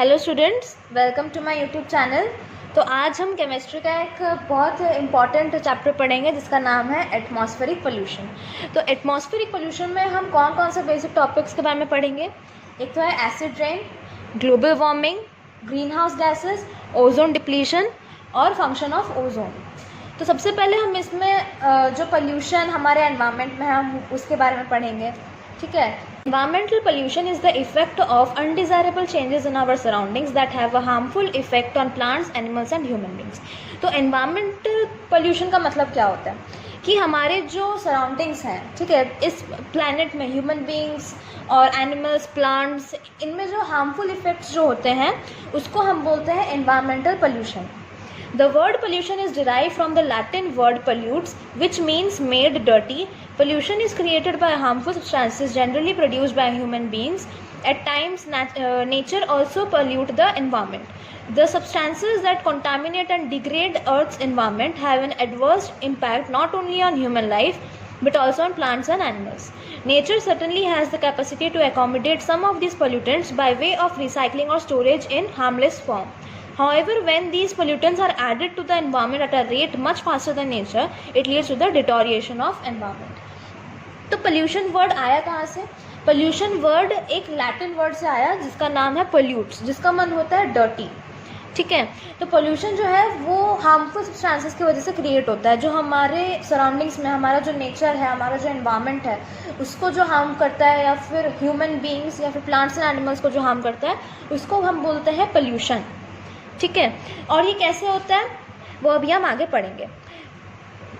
Hello students, welcome to my YouTube channel. तो आज हम केमिस्ट्री का एक बहुत इम्पॉर्टेंट चैप्टर पढ़ेंगे जिसका नाम है एटमॉस्फेरिक पोल्यूशन। तो एटमॉस्फेरिक पोल्यूशन में हम कौन कौन से बेसिक टॉपिक्स के बारे में पढ़ेंगे। एक तो है acid rain, global warming, green house gases, ozone depletion और फंक्शन ऑफ ओजोन। तो सबसे पहले हम इसमें जो पोल्यूशन हमारे एनवायरनमेंट में है हम उसके बारे में पढ़ेंगे। ठीक है। Environmental pollution is the effect of undesirable changes in our surroundings that have a harmful effect on plants, animals and human beings. तो environmental pollution का मतलब क्या होता है कि हमारे जो सराउंडिंग्स हैं, ठीक है, इस प्लैनेट में ह्यूमन बींग्स और एनिमल्स, प्लांट्स, इनमें जो हार्मफुल इफेक्ट्स जो होते हैं उसको हम बोलते हैं environmental pollution. The word pollution is derived from the Latin word pollutes, which means made dirty. Pollution is created by harmful substances generally produced by human beings. At times, nature also pollute the environment. The substances that contaminate and degrade Earth's environment have an adverse impact not only on human life, but also on plants and animals. Nature certainly has the capacity to accommodate some of these pollutants by way of recycling or storage in harmless form. However, when these pollutants are added to the environment at a rate much faster than nature, it leads to the deterioration of environment. तो pollution word आया कहाँ से? pollution word एक Latin word से आया जिसका नाम है pollutes, जिसका मन होता है dirty. ठीक है। तो पोल्यूशन जो है वो हार्मफुल सब्सटेंसेस की वजह से क्रिएट होता है, जो हमारे सराउंडिंग्स में हमारा जो नेचर है, हमारा जो एनवायरनमेंट है उसको जो हार्म करता है, या फिर ह्यूमन बींग्स या फिर प्लांट्स एंड एनिमल्स को जो हार्म करता है उसको हम बोलते हैं पोल्यूशन। ठीक है। और ये कैसे होता है वो अभी हम आगे पढ़ेंगे।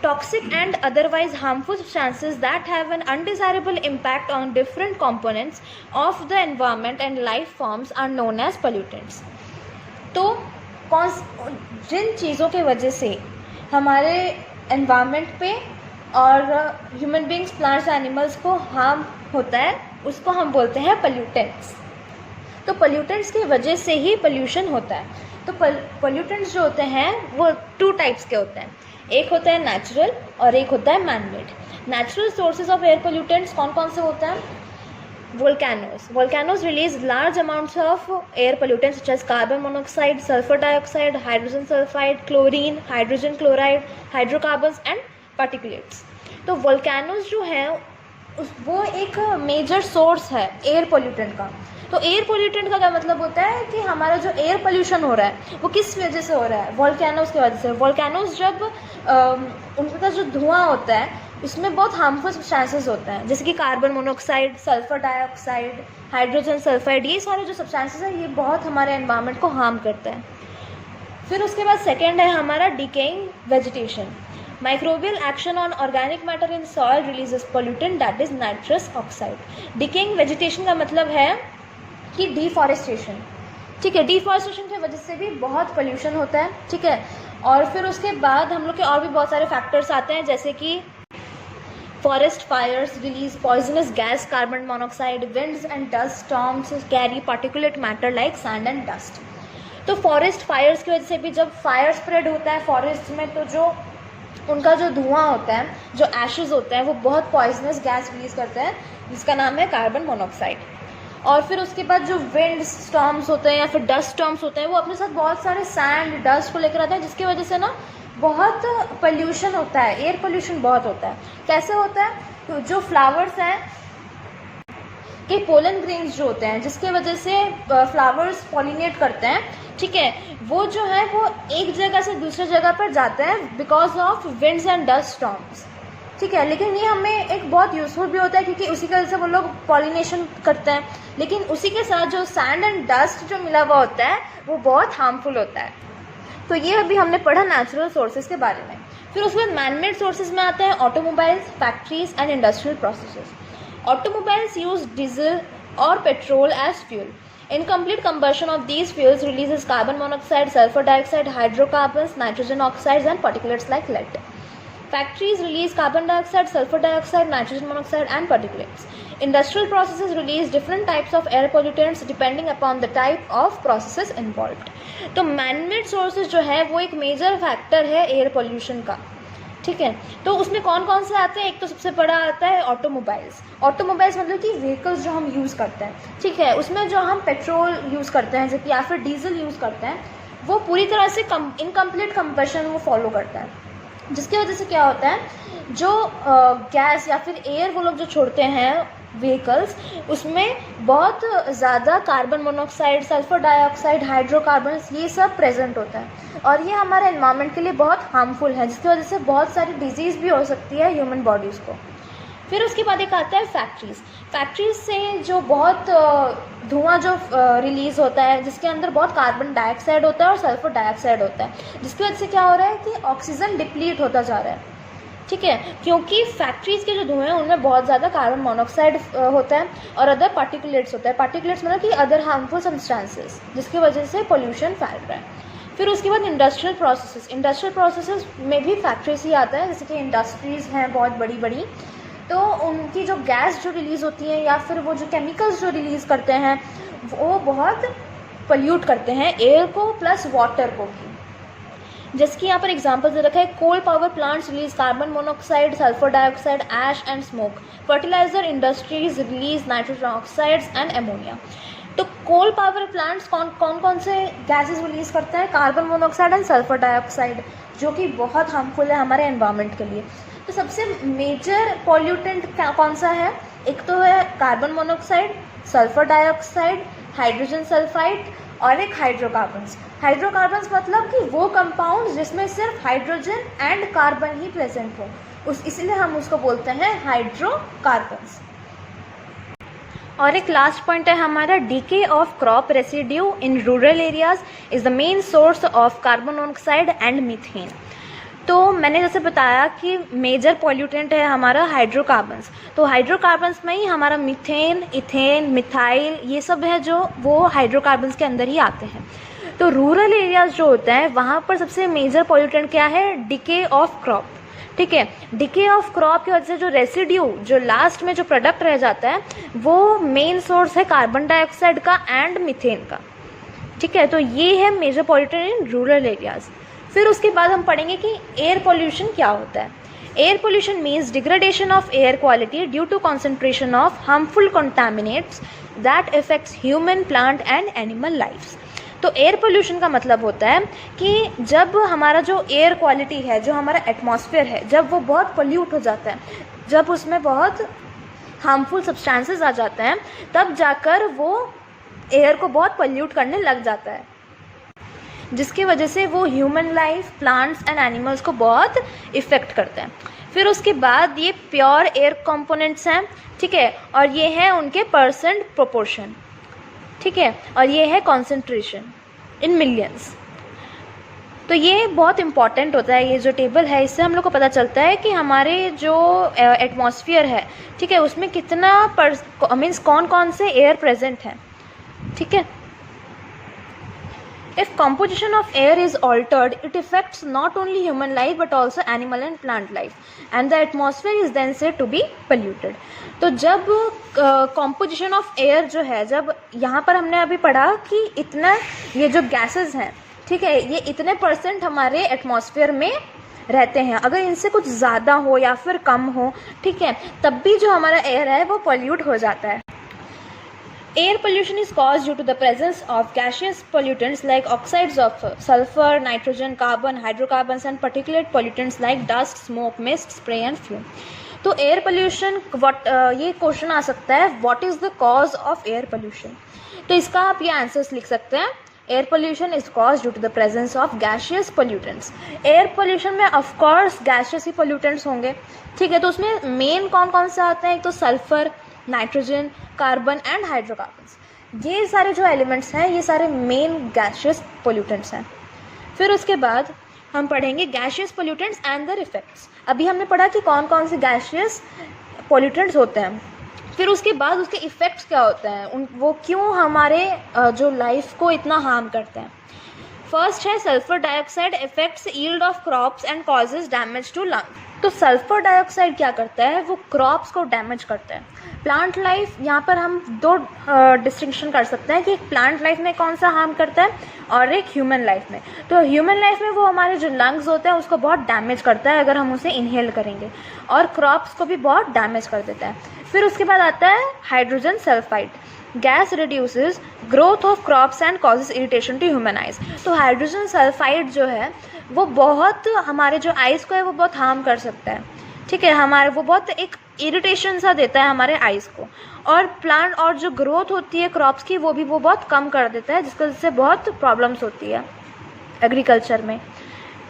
Toxic and otherwise harmful substances that have an undesirable impact on different components of the environment and life forms are known as pollutants. तो जिन चीज़ों के वजह से हमारे एनवायरनमेंट पे और ह्यूमन बींग्स, प्लांट्स, एनिमल्स को हार्म होता है उसको हम बोलते हैं पोल्यूटेंट्स। तो पोल्यूटेंट्स की वजह से ही पोल्यूशन होता है। तो पोल्यूटेंट्स जो होते हैं वो टू टाइप्स के होते हैं, एक होता है नेचुरल और एक होता है man made. Natural sources of air pollutants कौन कौन से होते हैं? Volcanoes release large amounts of air pollutants such as carbon monoxide, sulfur dioxide, hydrogen sulfide, chlorine, hydrogen chloride, hydrocarbons and particulates. तो volcanoes जो हैं वो एक मेजर सोर्स है एयर पोल्यूटेंट का। तो एयर पोल्यूटेंट का क्या मतलब होता है कि हमारा जो एयर पोल्यूशन हो रहा है वो किस वजह से हो रहा है? वोल्केनोज की वजह से। वोल्केनोज जब उनका जो धुआं होता है उसमें बहुत हार्मफुल सब्सटेंसेस होते हैं, जैसे कि carbon monoxide, sulphur dioxide, hydrogen sulphide, ये सारे जो सब्सटेंसेस हैं ये बहुत हमारे एनवायरनमेंट को हार्म करते हैं। फिर उसके बाद सेकेंड है हमारा decaying vegetation. Microbial action on organic matter in soil releases pollutant that is nitrous oxide. Decaying vegetation का मतलब है कि डिफॉरेस्टेशन। ठीक है। डिफॉरेस्टेशन की वजह से भी बहुत पोल्यूशन होता है। ठीक है। और फिर उसके बाद हम लोग के और भी बहुत सारे फैक्टर्स आते हैं, जैसे कि forest fires release poisonous gas carbon monoxide, winds and dust storms carry particulate matter like sand and dust. तो फॉरेस्ट फायर्स की वजह से भी जब फायर स्प्रेड होता है फॉरेस्ट में तो जो उनका जो धुआं होता है, जो एशेज होते हैं, वो बहुत पॉइजनस गैस रिलीज करते हैं जिसका नाम है कार्बन मोनोक्साइड। और फिर उसके बाद जो विंड स्टॉर्म्स होते हैं या फिर डस्ट स्टॉर्म्स होते हैं वो अपने साथ बहुत सारे सैंड, डस्ट को लेकर आते हैं, जिसकी वजह से ना बहुत पोल्यूशन होता है, एयर पोल्यूशन बहुत होता है। कैसे होता है? तो जो फ्लावर्स हैं के पोलन ग्रेन्स जो होते हैं जिसके वजह से फ्लावर्स पॉलिनेट करते हैं, ठीक है, वो जो है वो एक जगह से दूसरी जगह पर जाते हैं because of winds and dust storms. ठीक है। लेकिन ये हमें एक बहुत यूज़फुल भी होता है क्योंकि उसी की वजह से वो लोग पॉलिनेशन करते हैं, लेकिन उसी के साथ जो सैंड एंड डस्ट जो मिला हुआ होता है वो बहुत हार्मफुल होता है। तो ये अभी हमने पढ़ा नेचुरल सोर्सेज के बारे में। फिर उसके बाद मैनमेड सोर्सेज में आते हैं automobiles, factories and industrial processes. Automobiles use diesel or petrol as fuel. Incomplete combustion of these fuels releases carbon monoxide, sulfur dioxide, hydrocarbons, nitrogen oxides and particulates like lead. Factories release carbon dioxide, sulfur dioxide, nitrogen monoxide and particulates. Industrial processes release different types of air pollutants depending upon the type of processes involved. तो man-made sources जो है वो एक major factor है air pollution का। ठीक है। तो उसमें कौन कौन से आते हैं, एक तो सबसे बड़ा आता है ऑटोमोबाइल्स। ऑटोमोबाइल्स मतलब कि व्हीकल्स जो हम यूज़ करते हैं, ठीक है, उसमें जो हम पेट्रोल यूज़ करते हैं जैसे या फिर डीजल यूज़ करते हैं, वो पूरी तरह से इनकम्प्लीट कंबशन वो फॉलो करता है, जिसकी वजह से क्या होता है, जो गैस या फिर एयर वो लोग जो छोड़ते हैं व्हीकल्स, उसमें बहुत ज़्यादा carbon monoxide, sulphur dioxide, hydrocarbons, ये सब प्रेजेंट होता है और ये हमारे एनवायरनमेंट के लिए बहुत हार्मफुल है, जिसकी वजह से बहुत सारी डिजीज़ भी हो सकती है ह्यूमन बॉडीज़ को। फिर उसके बाद एक आता है फैक्ट्रीज़ से जो बहुत धुआं जो रिलीज़ होता है, जिसके अंदर बहुत कार्बन डाइऑक्साइड होता है और सल्फर डाइऑक्साइड होता है, जिसकी वजह से क्या हो रहा है कि ऑक्सीजन डिप्लीट होता जा रहा है, ठीक है, क्योंकि फैक्ट्रीज़ के जो धुएँ हैं उनमें बहुत ज़्यादा कार्बन मोनोऑक्साइड होता है और अदर पार्टिकुलेट्स होता है। पार्टिकुलेट्स मतलब कि अदर हार्मफुल सब्सटेंसेस, जिसकी वजह से पोल्यूशन फैल रहा है। फिर उसके बाद इंडस्ट्रियल प्रोसेसेस में भी फैक्ट्रीज ही आता है, जैसे कि इंडस्ट्रीज़ हैं बहुत बड़ी बड़ी, तो उनकी जो गैस जो रिलीज़ होती है या फिर वो जो केमिकल्स जो रिलीज़ करते हैं वो बहुत पोल्यूट करते हैं एयर को प्लस वाटर को भी। जैसे कि यहाँ पर एग्जांपल दे रखा है, coal power plants release carbon monoxide, sulphur dioxide, ash and smoke. Fertiliser industries release nitrogen oxides and ammonia. तो कोल पावर प्लांट्स कौन से गैसेस रिलीज करते हैं, carbon monoxide and sulphur dioxide, जो कि बहुत हार्मफुल है हमारे एनवायरनमेंट के लिए। तो सबसे मेजर पॉल्यूटेंट कौन सा है, एक तो है carbon monoxide, sulphur dioxide, hydrogen sulphide और एक हाइड्रोकार्बन्स मतलब कि वो कंपाउंड जिसमें सिर्फ hydrogen and carbon he present हो, इसलिए हम उसको बोलते हैं हाइड्रोकार्बन्स। और एक लास्ट पॉइंट है हमारा, DK of crop residue in rural areas is the main source of carbon monoxide and methane. तो मैंने जैसे बताया कि मेजर पॉल्यूटेंट है हमारा हाइड्रोकार्बन्स, तो हाइड्रोकार्बन्स में ही हमारा मीथेन, इथेन, मिथाइल, ये सब है जो वो हाइड्रोकार्बन्स के अंदर ही आते हैं। तो रूरल एरियाज जो होता है वहाँ पर सबसे मेजर पॉल्यूटेंट क्या है, डिके ऑफ क्रॉप, ठीक है। डिके ऑफ क्रॉप की वजह से जो रेसिड्यू, जो लास्ट में जो प्रोडक्ट रह जाता है, वो मेन सोर्स है कार्बन डाइऑक्साइड का एंड मीथेन का, ठीक है। तो ये है major pollutant in rural areas. फिर उसके बाद हम पढ़ेंगे कि एयर पोल्यूशन क्या होता है। Air pollution means degradation of air quality due to concentration of harmful contaminates that effects human, plant and animal lifes. तो एयर पोल्यूशन का मतलब होता है कि जब हमारा जो एयर क्वालिटी है, जो हमारा एटमॉस्फेयर है, जब वो बहुत पोल्यूट हो जाता है, जब उसमें बहुत हार्मफुल सब्सटेंसेस आ जाते हैं, तब जाकर वो एयर को बहुत पोल्यूट करने लग जाता है, जिसकी वजह से वो human life, plants and animals को बहुत इफ़ेक्ट करते हैं। फिर उसके बाद ये प्योर एयर कंपोनेंट्स हैं, ठीक है, और ये हैं उनके परसेंट प्रोपोर्शन, ठीक है, और ये है कॉन्सेंट्रेशन इन मिलियंस। तो ये बहुत इंपॉर्टेंट होता है, ये जो टेबल है इससे हम लोग को पता चलता है कि हमारे जो एटमॉस्फेयर है, ठीक है, उसमें कितना मीन्स कौन कौन से एयर प्रेजेंट हैं, ठीक है। If composition of air is altered, it affects not only human life but also animal and plant life, and the atmosphere is then said to be polluted. तो जब composition of air जो है, जब यहाँ पर हमने अभी पढ़ा कि इतना ये जो gases हैं, ठीक है, ये इतने % हमारे एटमॉस्फेयर में रहते हैं, अगर इनसे कुछ ज़्यादा हो या फिर कम हो, ठीक है, तब भी जो हमारा एयर है वो पोल्यूट हो जाता है। Air pollution is caused due to the presence of gaseous pollutants like oxides of sulfur, nitrogen, carbon, hydrocarbons and particulate pollutants like dust, smoke, mist, spray and fume. तो एयर पोल्यूशन ये question आ सकता है, what is the cause of air pollution. तो इसका आप ये answers लिख सकते हैं, air pollution is cause due to the presence of gaseous pollutants. Air pollution में ऑफकोर्स गैशियस ही पोल्यूटेंट्स होंगे, ठीक है। तो उसमें मेन कौन कौन से आते हैं, एक तो sulphur, nitrogen, carbon and hydrocarbons, ये सारे जो एलिमेंट्स हैं ये सारे मेन गैशियस पोल्यूटेंट्स हैं। फिर उसके बाद हम पढ़ेंगे gaseous pollutants and there effects. अभी हमने पढ़ा कि कौन कौन से गैशियस पोल्यूटेंट्स होते हैं, फिर उसके बाद उसके इफ़ेक्ट्स क्या होते हैं, वो क्यों हमारे जो लाइफ को इतना हार्म करते हैं। फर्स्ट है sulphur dioxide effects yield of crops and causes damage to lung. तो सल्फर डाइऑक्साइड क्या करता है, वो क्रॉप्स को डैमेज करता है। प्लांट लाइफ, यहाँ पर हम दो डिस्टिंक्शन कर सकते हैं कि एक प्लांट लाइफ में कौन सा हार्म करता है और एक ह्यूमन लाइफ में। तो ह्यूमन लाइफ में वो हमारे जो लंग्स होते हैं उसको बहुत डैमेज करता है अगर हम उसे इनहेल करेंगे, और क्रॉप्स को भी बहुत डैमेज कर देता है। फिर उसके बाद आता है hydrogen sulphide. Gas reduces growth of crops and causes irritation to human eyes. तो हाइड्रोजन सल्फाइड जो है वो बहुत हमारे जो आइज़ को है वो बहुत हार्म कर सकता है, ठीक है, हमारे वो बहुत एक इरिटेशन सा देता है हमारे आइज़ को, और प्लांट और जो ग्रोथ होती है क्रॉप्स की वो बहुत कम कर देता है, जिसकी वजह से बहुत प्रॉब्लम्स होती है एग्रीकल्चर में।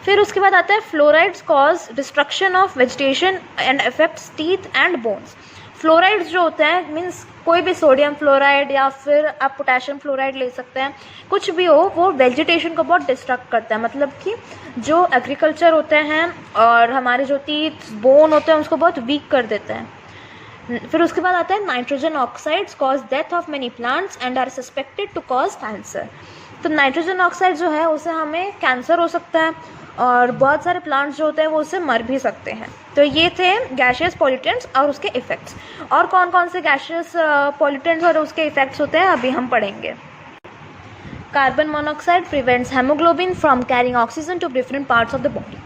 फिर उसके बाद आता है fluorides cause destruction of vegetation and affects teeth and bones. Fluorides जो होते हैं मीन्स कोई भी सोडियम फ्लोराइड या फिर आप पोटेशियम फ्लोराइड ले सकते हैं, कुछ भी हो, वो वेजिटेशन को बहुत डिस्ट्रक्ट करता है, मतलब कि जो एग्रीकल्चर होते हैं और हमारे जो टीथ बोन होते हैं उसको बहुत वीक कर देते हैं। फिर उसके बाद आता है nitrogen oxides cause death of many plants and are suspected to cause cancer. तो नाइट्रोजन ऑक्साइड जो है उससे हमें कैंसर हो सकता है और बहुत सारे प्लांट्स जो होते हैं वो उससे मर भी सकते हैं। तो ये थे गैशियस पॉल्यूटेंट्स और उसके इफ़ेक्ट्स। और कौन कौन से गैशियस पॉल्यूटेंट्स और उसके इफ़ेक्ट्स होते हैं अभी हम पढ़ेंगे। Carbon monoxide prevents haemoglobin from carrying oxygen to different parts of the body.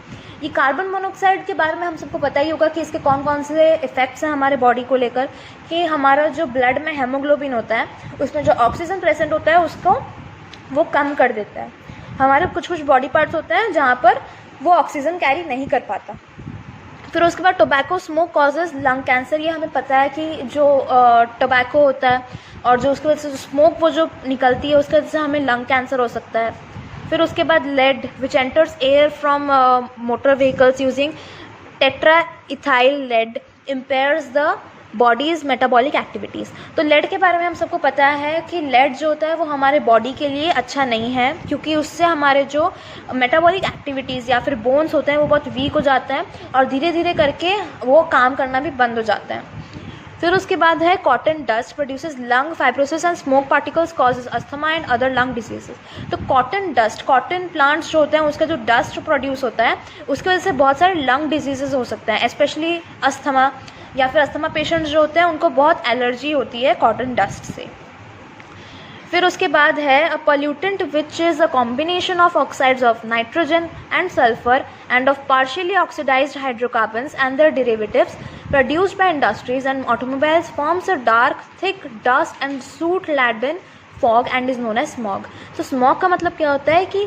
ये कार्बन मोनोऑक्साइड के बारे में हम सबको पता ही होगा कि इसके कौन कौन से इफ़ेक्ट्स हैं हमारे बॉडी को लेकर, कि हमारा जो ब्लड में हेमोग्लोबिन होता है उसमें जो ऑक्सीजन प्रेजेंट होता है उसको वो कम कर देता है। हमारे कुछ कुछ बॉडी पार्ट्स होते हैं जहाँ पर वो ऑक्सीजन कैरी नहीं कर पाता। फिर उसके बाद tobacco smoke causes lung cancer. ये हमें पता है कि जो टोबैको होता है और जो उसकी वजह से स्मोक वो जो निकलती है उसकी वजह से हमें लंग कैंसर हो सकता है। फिर उसके बाद lead which enters air from motor vehicles using tetraethyl lead impairs the body's metabolic activities. तो लेड के बारे में हम सबको पता है कि लेड जो होता है वो हमारे बॉडी के लिए अच्छा नहीं है, क्योंकि उससे हमारे जो मेटाबॉलिक एक्टिविटीज़ या फिर बोन्स होते हैं वो बहुत वीक हो जाते हैं और धीरे धीरे करके वो काम करना भी बंद हो जाता है। फिर उसके बाद है cotton dust produces lung fibrosis and smoke particles causes asthma and other lung diseases. तो कॉटन डस्ट, कॉटन प्लांट्स जो होते हैं उसका जो डस्ट प्रोड्यूस होता है उसकी वजह से बहुत सारे लंग डिजीजेज हो सकते हैं, स्पेशली अस्थमा, या फिर अस्थमा पेशेंट्स जो होते हैं उनको बहुत एलर्जी होती है कॉटन डस्ट से। फिर उसके बाद है a pollutant which is a combination of oxides of nitrogen and sulphur and of partially oxidised hydrocarbons and their derivatives produced by industries and automobiles forms a dark thick dust and soot laden fog and is known as smog। तो smog का मतलब क्या होता है कि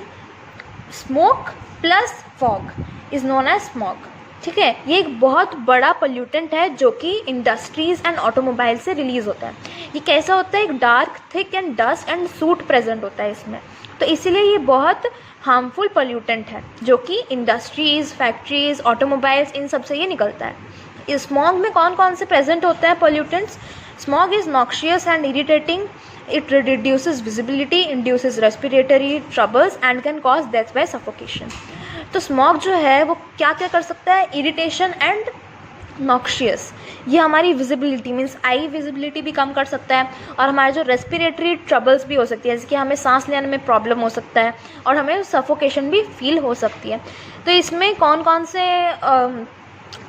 smoke plus fog is known as smog, ठीक है। ये एक बहुत बड़ा पोल्यूटेंट है जो कि इंडस्ट्रीज़ एंड ऑटोमोबाइल से रिलीज़ होता है। ये कैसा होता है, एक dark thick and dust and suit present होता है इसमें, तो इसीलिए ये बहुत हार्मफुल पोल्यूटेंट है जो कि इंडस्ट्रीज़, फैक्ट्रीज़, ऑटोमोबाइल्स इन सब से ये निकलता है। इस स्मॉग में कौन कौन से प्रेजेंट होते हैं pollutants? Smog is noxious and irritating, it reduces visibility, induces respiratory troubles and can cause death by suffocation. तो स्मॉग जो है वो क्या क्या कर सकता है, इरिटेशन एंड नॉक्शियस, ये हमारी विजिबिलिटी मीन्स आई विजिबिलिटी भी कम कर सकता है, और हमारे जो रेस्पिरेटरी ट्रबल्स भी हो सकती है, जैसे कि हमें सांस लेने में प्रॉब्लम हो सकता है और हमें सफोकेशन भी फील हो सकती है। तो इसमें कौन कौन से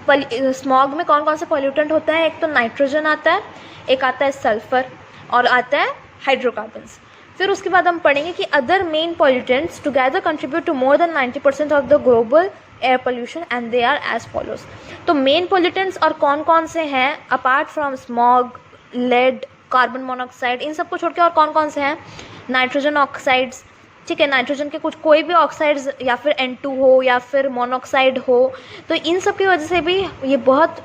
स्मॉग में कौन कौन से पॉल्यूटेंट होता है? एक तो नाइट्रोजन आता है, एक आता है सल्फर और आता है हाइड्रोकार्बन्स। फिर उसके बाद हम पढ़ेंगे कि other main pollutants together contribute to more than 90% of the global air pollution and they are as follows. तो मेन पॉल्यूटेंट्स और कौन कौन से हैं apart from smog, lead, carbon monoxide, इन सबको छोड़ के और कौन कौन से हैं? नाइट्रोजन ऑक्साइड्स, ठीक है, नाइट्रोजन के कुछ कोई भी ऑक्साइड्स या फिर N2 हो या फिर मोनोऑक्साइड हो, तो इन सब की वजह से भी ये बहुत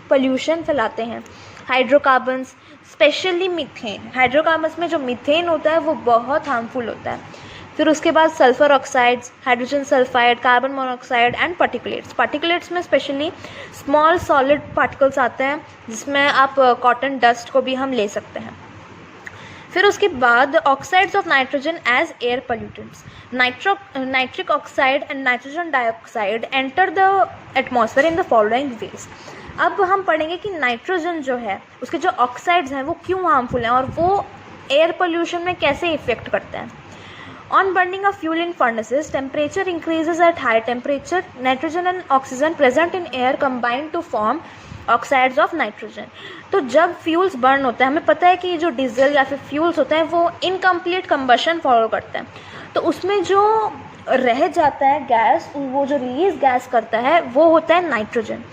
पोल्यूशन फैलाते हैं। हाइड्रोकार्बन्स, स्पेशली मीथेन, हाइड्रोकार्बन्स में जो मीथेन होता है वो बहुत हार्मफुल होता है। फिर उसके बाद sulphur oxides, hydrogen sulphide, carbon monoxide and particulates. Particulates में स्पेशली स्मॉल सॉलिड पार्टिकल्स आते हैं जिसमें आप कॉटन डस्ट को भी हम ले सकते हैं। फिर उसके बाद oxides of nitrogen as air pollutants, nitric oxide and nitrogen dioxide enter the atmosphere in the following ways. अब हम पढ़ेंगे कि नाइट्रोजन जो है उसके जो ऑक्साइड्स हैं वो क्यों हार्मफुल हैं और वो एयर पोल्यूशन में कैसे इफ़ेक्ट करते हैं। On burning of fuel in furnaces, temperature increases at high temperature. Nitrogen and oxygen present in air combine to form oxides of nitrogen. तो जब फ्यूल्स बर्न होता है, हमें पता है कि जो डीजल या फिर फ्यूल्स होते हैं वो इनकम्प्लीट कंबशन फॉलो करते हैं, तो उसमें जो रह जाता है गैस, वो जो रिलीज गैस करता है वो होता है नाइट्रोजन.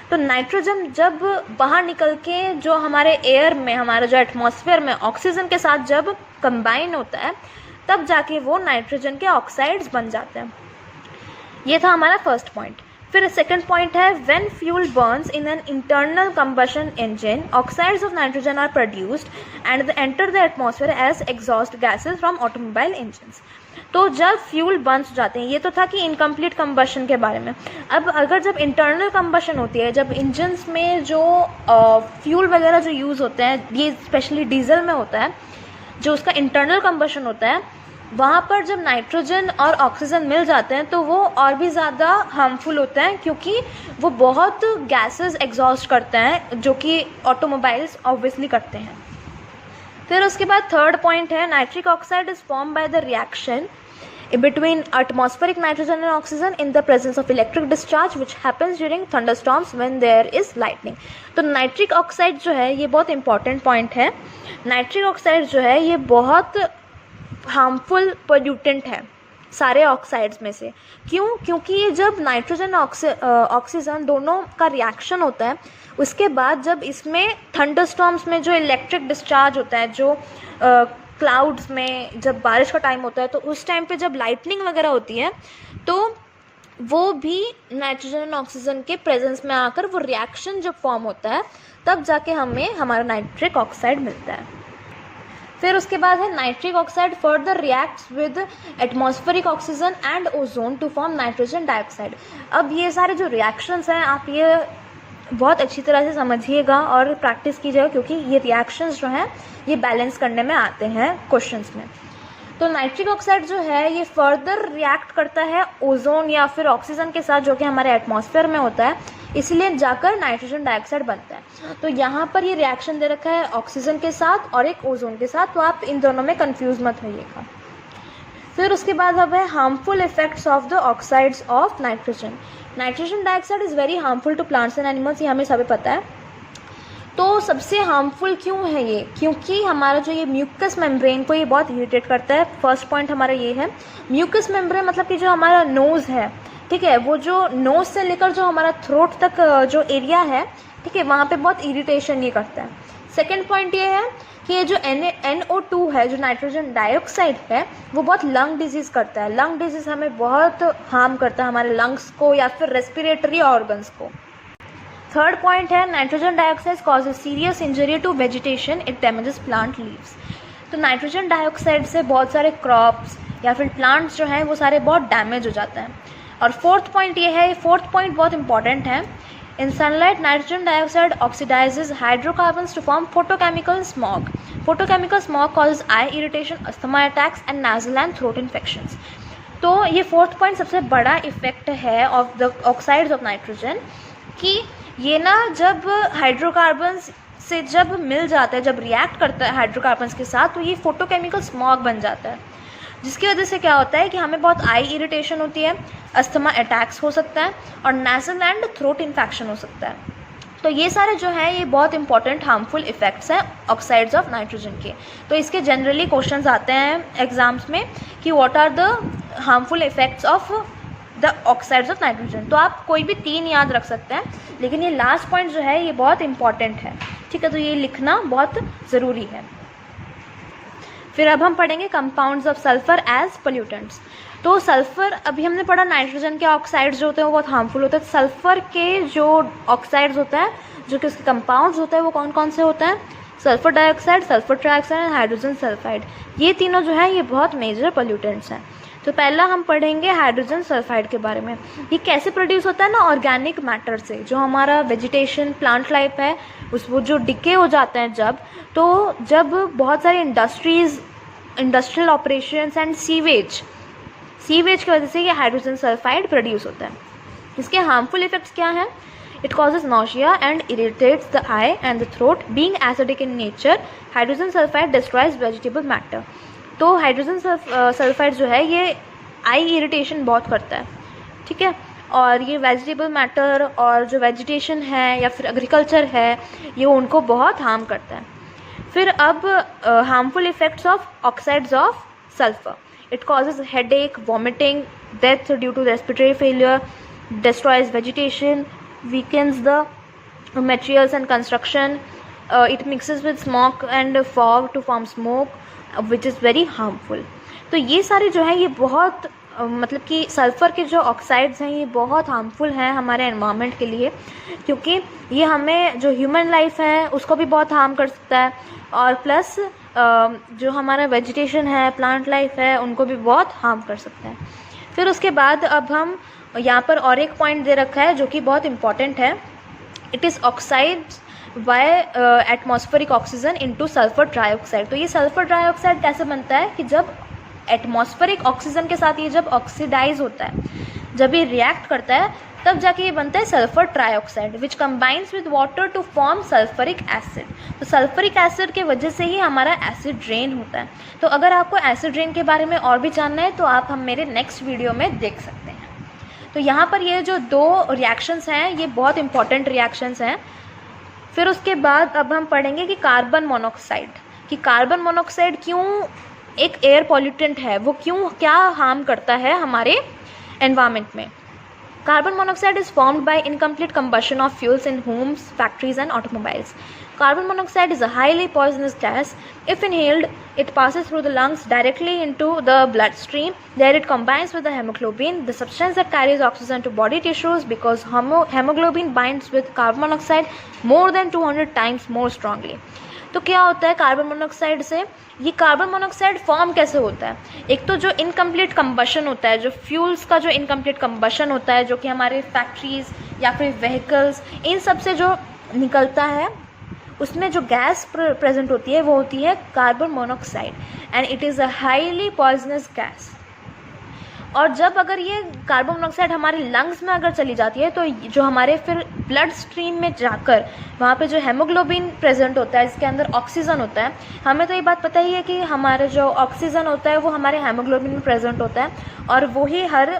तो नाइट्रोजन जब बाहर निकल के जो हमारे एयर में, हमारे जो एटमॉस्फेयर में ऑक्सीजन के साथ जब कंबाइन होता है, तब जाके वो नाइट्रोजन के ऑक्साइड्स बन जाते हैं. ये था हमारा फर्स्ट पॉइंट. फिर सेकंड पॉइंट है, when fuel burns in an internal combustion engine, oxides of nitrogen are produced and enter the atmosphere as exhaust gases from automobile engines. तो जब फ्यूल बर्न हो जाते हैं, ये तो था कि इनकम्प्लीट कंबशन के बारे में. अब अगर जब इंटरनल कंबशन होती है, जब इंजन्स में जो फ्यूल वगैरह जो यूज़ होते हैं, ये स्पेशली डीजल में होता है, जो उसका इंटरनल कंबशन होता है, वहाँ पर जब नाइट्रोजन और ऑक्सीजन मिल जाते हैं तो वो और भी ज़्यादा हार्मफुल होते हैं, क्योंकि वो बहुत गैसेस एग्जॉस्ट करते हैं, जो कि ऑटोमोबाइल्स ऑब्वियसली करते हैं. फिर उसके बाद थर्ड पॉइंट है, nitric oxide is form by the reaction between atmospheric nitrogen and oxygen in the presence of electric discharge which happens during thunderstorms when there is lightning. तो नाइट्रिक ऑक्साइड जो है ये बहुत इंपॉर्टेंट पॉइंट है. Nitric oxide जो है ये बहुत हार्मफुल पोल्यूटेंट है सारे ऑक्साइड्स में से. क्यों? क्योंकि ये जब नाइट्रोजन ऑक्सीजन दोनों का रिएक्शन होता है, उसके बाद जब इसमें थंडरस्टॉर्म्स में जो इलेक्ट्रिक डिस्चार्ज होता है, जो क्लाउड्स में जब बारिश का टाइम होता है, तो उस टाइम पे जब लाइटनिंग वगैरह होती है, तो वो भी नाइट्रोजन और ऑक्सीजन के प्रेजेंस में आकर वो रिएक्शन जब फॉर्म होता है, तब जाके हमें हमारा नाइट्रिक ऑक्साइड मिलता है. फिर उसके बाद है, nitric oxide further reacts with atmospheric oxygen and ozone to form nitrogen dioxide. अब ये सारे जो रिएक्शंस हैं, आप ये बहुत अच्छी तरह से समझिएगा और प्रैक्टिस कीजिएगा, क्योंकि ये रिएक्शंस जो हैं ये बैलेंस करने में आते हैं क्वेश्चंस में. तो नाइट्रिक ऑक्साइड जो है ये फर्दर रिएक्ट करता है ओजोन या फिर ऑक्सीजन के साथ, जो कि हमारे एटमॉस्फेयर में होता है, इसलिए जाकर नाइट्रोजन डाइऑक्साइड बनता है. तो यहाँ पर ये रिएक्शन दे रखा है ऑक्सीजन के साथ और एक ओजोन के साथ, तो आप इन दोनों में कंफ्यूज मत होइएगा. फिर उसके बाद अब है harmful effects of the oxides of nitrogen. Nitrogen dioxide is very harmful to plants and animals, ये हमें सभी पता है. तो सबसे हार्मफुल क्यों है ये? क्योंकि हमारा जो ये म्यूकस मेम्ब्रेन को ये बहुत इरिटेट करता है. फर्स्ट पॉइंट हमारा ये है, म्यूकस मेम्ब्रेन मतलब कि जो हमारा नोज़ है, ठीक है, वो जो नोज़ से लेकर जो हमारा थ्रोट तक जो एरिया है, ठीक है, वहाँ पे बहुत इरिटेशन ये करता है. सेकेंड पॉइंट ये है कि ये जो NO2 है, जो नाइट्रोजन डाइऑक्साइड है, वो बहुत लंग डिजीज़ करता है. लंग डिजीज़ हमें बहुत हार्म करता है, हमारे लंग्स को या फिर रेस्पिरेटरी ऑर्गन्स को. थर्ड पॉइंट है, nitrogen dioxide causes serious injury to vegetation, it damages plant leaves. तो नाइट्रोजन डाइऑक्साइड से बहुत सारे क्रॉप्स या फिर प्लांट्स जो हैं वो सारे बहुत डैमेज हो जाते हैं. और फोर्थ पॉइंट ये है, फोर्थ पॉइंट बहुत इंपॉर्टेंट है, in sunlight nitrogen dioxide oxidises hydrocarbons to form photochemical smog. Photochemical smog causes eye irritation, asthma attacks and nasal and throat infections. तो ये फोर्थ पॉइंट सबसे बड़ा इफेक्ट है of the oxides of nitrogen, कि ये ना जब हाइड्रोकार्बन्स से जब मिल जाता है, जब रिएक्ट करता है हाइड्रोकार्बन्स के साथ, तो ये फोटोकेमिकल स्मॉग बन जाता है, जिसकी वजह से क्या होता है कि हमें बहुत आई इरिटेशन होती है, अस्थमा अटैक्स हो सकता है और नाजल एंड थ्रोट इन्फेक्शन हो सकता है. तो ये सारे जो हैं ये बहुत इंपॉर्टेंट हार्मफुल इफेक्ट्स हैं ऑक्साइड्स ऑफ नाइट्रोजन के. तो इसके जनरली क्वेश्चंस आते हैं एग्जाम्स में कि what are the harmful effects of the oxides of nitrogen. तो आप कोई भी 3 याद रख सकते हैं, लेकिन ये लास्ट पॉइंट जो है ये बहुत इंपॉर्टेंट है, ठीक है, तो ये लिखना बहुत ज़रूरी है. फिर अब हम पढ़ेंगे compounds of sulphur as pollutants. तो सल्फर, अभी हमने पढ़ा नाइट्रोजन के ऑक्साइड्स जो होते हैं वो बहुत हार्मफुल होते हैं. सल्फर के जो ऑक्साइड्स होते हैं, जो कि उसके कंपाउंड्स होते हैं, वो कौन कौन से होते हैं? Sulphur dioxide, sulphur trioxide and hydrogen sulphide. ये तीनों जो है ये बहुत मेजर पोल्यूटेंट्स हैं. तो पहला हम पढ़ेंगे हाइड्रोजन सल्फाइड के बारे में. ये कैसे प्रोड्यूस होता है ना, ऑर्गेनिक मैटर से. जो हमारा वेजिटेशन, प्लांट लाइफ है, वो जो डिके हो जाते हैं जब बहुत सारी इंडस्ट्रियल ऑपरेशंस एंड सीवेज की वजह से ये हाइड्रोजन सल्फाइड प्रोड्यूस होता है. इसके हार्मफुल इफेक्ट्स क्या हैं? It causes nausea and irritates the I and the throat. Being acidic in nature, hydrogen sulphide destroys vegetable matter. तो हाइड्रोजन सल्फाइड जो है ये आई इरिटेशन बहुत करता है, ठीक है, और ये वेजिटेबल मैटर और जो वेजिटेशन है या फिर एग्रीकल्चर है ये उनको बहुत हार्म करता है। फिर अब harmful effects of oxides of sulphur, it causes headache, vomiting, death due to respiratory failure, destroys vegetation, weakens the materials and construction, it mixes with smoke and fog to form smoke, which is very harmful। तो ये सारे जो है ये बहुत मतलब कि sulphur के जो ऑक्साइड्स हैं ये बहुत हार्मफुल हैं हमारे एनवायरनमेंट के लिए, क्योंकि ये हमें जो ह्यूमन लाइफ है उसको भी बहुत हार्म कर सकता है, और प्लस जो हमारा वेजिटेशन है, प्लांट लाइफ है, उनको भी बहुत हार्म कर सकता है। फिर उसके बाद अब हम यहाँ पर और एक पॉइंट दे रखा है जो कि बहुत इंपॉर्टेंट है, it is oxidised by atmospheric oxygen into sulphur trioxide. तो ये सल्फर ट्राइऑक्साइड कैसे बनता है कि जब एटमॉस्फेरिक ऑक्सीजन के साथ ये जब ऑक्सीडाइज होता है, जब ये रिएक्ट करता है, तब जाके ये बनता है sulphur trioxide which combines with water to form sulphuric acid. तो सल्फरिक एसिड के वजह से ही हमारा एसिड रेन होता है। तो अगर आपको एसिड रेन के बारे में और भी जानना है तो आप हम मेरे नेक्स्ट वीडियो में देख सकते हैं। तो यहाँ पर ये जो दो रिएक्शंस हैं ये बहुत इंपॉर्टेंट रिएक्शंस हैं। फिर उसके बाद अब हम पढ़ेंगे कि कार्बन मोनोऑक्साइड, कि कार्बन मोनोऑक्साइड क्यों एक एयर पॉल्यूटेंट है, वो क्यों क्या हार्म करता है हमारे एनवायरनमेंट में। Carbon monoxide is formed by incomplete combustion of fuels in homes, factories and automobiles. Carbon monoxide is a highly poisonous gas. If inhaled, it passes through the lungs directly into the bloodstream. There it combines with the hemoglobin, the substance that carries oxygen to body tissues, because hemoglobin binds with carbon monoxide more than 200 times more strongly. तो क्या होता है carbon monoxide से, ये carbon monoxide form कैसे होता है। एक तो जो इनकम्प्लीट कंबशन होता है, जो फ्यूल्स का जो इनकम्प्लीट कंबशन होता है, जो कि हमारे फैक्ट्रीज या फिर व्हीकल्स इन सब से जो निकलता है, उसमें जो गैस प्रेजेंट होती है वो होती है carbon monoxide, and it is a highly poisonous gas. और जब अगर ये कार्बन मोनोऑक्साइड हमारे लंग्स में अगर चली जाती है तो जो हमारे फिर ब्लड स्ट्रीम में जाकर वहाँ पे जो हेमोग्लोबिन प्रेजेंट होता है, इसके अंदर ऑक्सीजन होता है, हमें तो ये बात पता ही है कि हमारा जो ऑक्सीजन होता है वो हमारे हेमोग्लोबिन में प्रेजेंट होता है और वही हर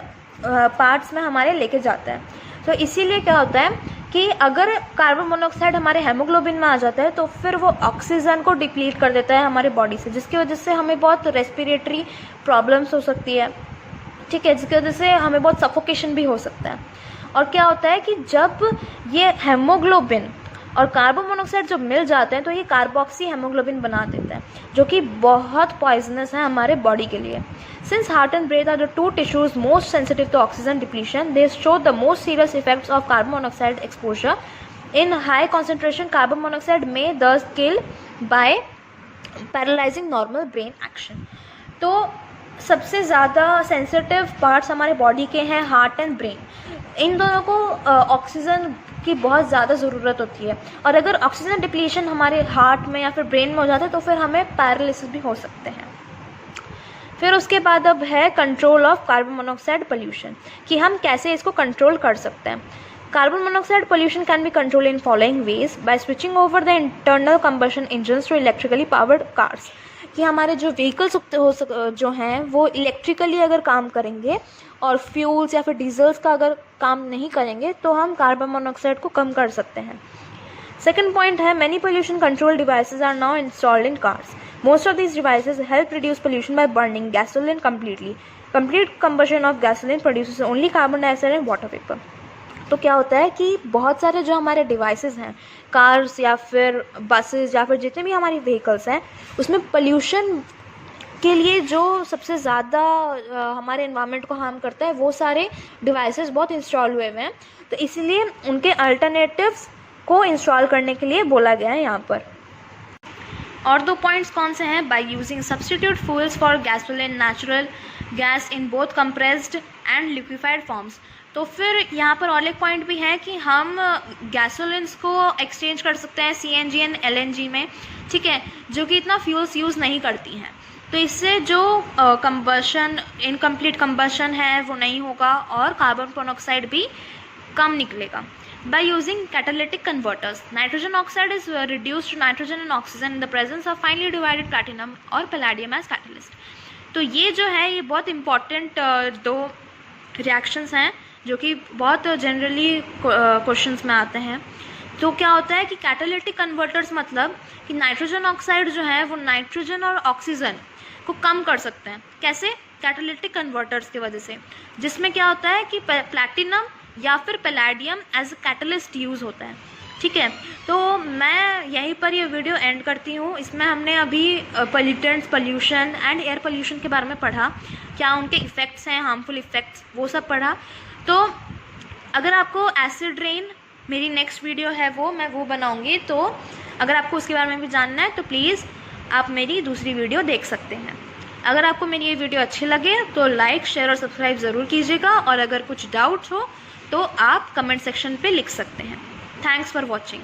पार्ट्स में हमारे लेके जाता है। तो इसीलिए क्या होता है कि अगर कार्बन मोनोऑक्साइड हमारे हेमोग्लोबिन में आ जाता है तो फिर वो ऑक्सीजन को डिप्लीट कर देता है हमारे बॉडी से, जिसकी वजह से हमें बहुत रेस्पिरेटरी प्रॉब्लम्स हो सकती है, ठीक है, जिसकी वजह से हमें बहुत सफोकेशन भी हो सकता है। और क्या होता है कि जब ये हेमोग्लोबिन और कार्बन मोनोऑक्साइड जब मिल जाते हैं तो ये कार्बोक्सी हेमोग्लोबिन बना देता है, जो कि बहुत पॉइजनस है हमारे बॉडी के लिए। Since heart and breath are the two tissues most sensitive to oxygen depletion, they show the most serious effects of carbon monoxide exposure. In high concentration carbon monoxide में दस kill by paralysing normal brain action. तो सबसे ज़्यादा sensitive parts हमारे body के हैं heart and brain. इन दोनों को ऑक्सीजन की बहुत ज़्यादा ज़रूरत होती है, और अगर ऑक्सीजन डिप्लीशन हमारे हार्ट में या फिर ब्रेन में हो जाता है तो फिर हमें पैरालिसिस भी हो सकते हैं। फिर उसके बाद अब है control of carbon monoxide pollution, कि हम कैसे इसको कंट्रोल कर सकते हैं। Carbon monoxide pollution can be control in following ways, by switching over the internal combustion engines to electrically powered cars, कि हमारे जो व्हीकल्स जो हैं वो इलेक्ट्रिकली अगर काम करेंगे और फ्यूल्स या फिर डीजल्स का अगर काम नहीं करेंगे तो हम कार्बन मोनोऑक्साइड को कम कर सकते हैं। सेकंड पॉइंट है many pollution control devices are now installed in cars. Most of these devices help reduce pollution by burning gasoline completely. Complete combustion of gasoline produces only carbon dioxide and water vapour. तो क्या होता है कि बहुत सारे जो हमारे devices हैं, कार्स या फिर बसेस या फिर जितने भी हमारी व्हीकल्स हैं, उसमें पोल्यूशन के लिए जो सबसे ज़्यादा हमारे एनवायरनमेंट को हार्म करता है वो सारे डिवाइसेस बहुत इंस्टॉल हुए हुए हैं। तो इसीलिए उनके अल्टरनेटिव्स को इंस्टॉल करने के लिए बोला गया है यहाँ पर। और दो पॉइंट्स कौन से हैं, by using substitute fuels for gasoline natural gas in both compressed and liquefied forms. तो फिर यहाँ पर और एक पॉइंट भी है कि हम गैसोलिन्स को एक्सचेंज कर सकते हैं CNG एंड LNG में, ठीक है, जो कि इतना फ्यूल्स यूज़ नहीं करती हैं। तो इससे जो कंबशन इनकम्प्लीट कंबशन है वो नहीं होगा और कार्बन मोनोऑक्साइड भी कम निकलेगा। by using catalytic converters. Nitrogen oxide is reduced to nitrogen and oxygen in the presence of finely divided platinum or palladium as catalyst. तो ये जो है ये बहुत इम्पॉर्टेंट दो रिएक्शंस हैं जो कि बहुत जनरली क्वेश्चंस में आते हैं. तो क्या होता है कि कैटालिटिक कन्वर्टर्स मतलब कि नाइट्रोजन ऑक्साइड जो है वो नाइट्रोजन और ऑक्सीजन को कम कर सकते हैं. कैसे? कैटालिटिक कन्वर्टर्स की वजह से, जिसमें क्या होता है कि प्लैटिनम या फिर palladium as a catalyst use होता है. ठीक है, तो मैं यहीं पर ये वीडियो एंड करती हूँ. इसमें हमने अभी pollutants, pollution and air pollution के बारे में पढ़ा, क्या उनके इफ़ेक्ट्स हैं, हार्मफुल इफ़ेक्ट्स, वो सब पढ़ा. तो अगर आपको एसिड रेन मेरी नेक्स्ट वीडियो है मैं वो बनाऊँगी, तो अगर आपको उसके बारे में भी जानना है तो प्लीज़ आप मेरी दूसरी वीडियो देख सकते हैं. अगर आपको मेरी ये वीडियो अच्छी लगे तो लाइक, शेयर और सब्सक्राइब ज़रूर कीजिएगा, और अगर कुछ डाउट्स हो तो आप कमेंट सेक्शन पे लिख सकते हैं. Thanks for watching.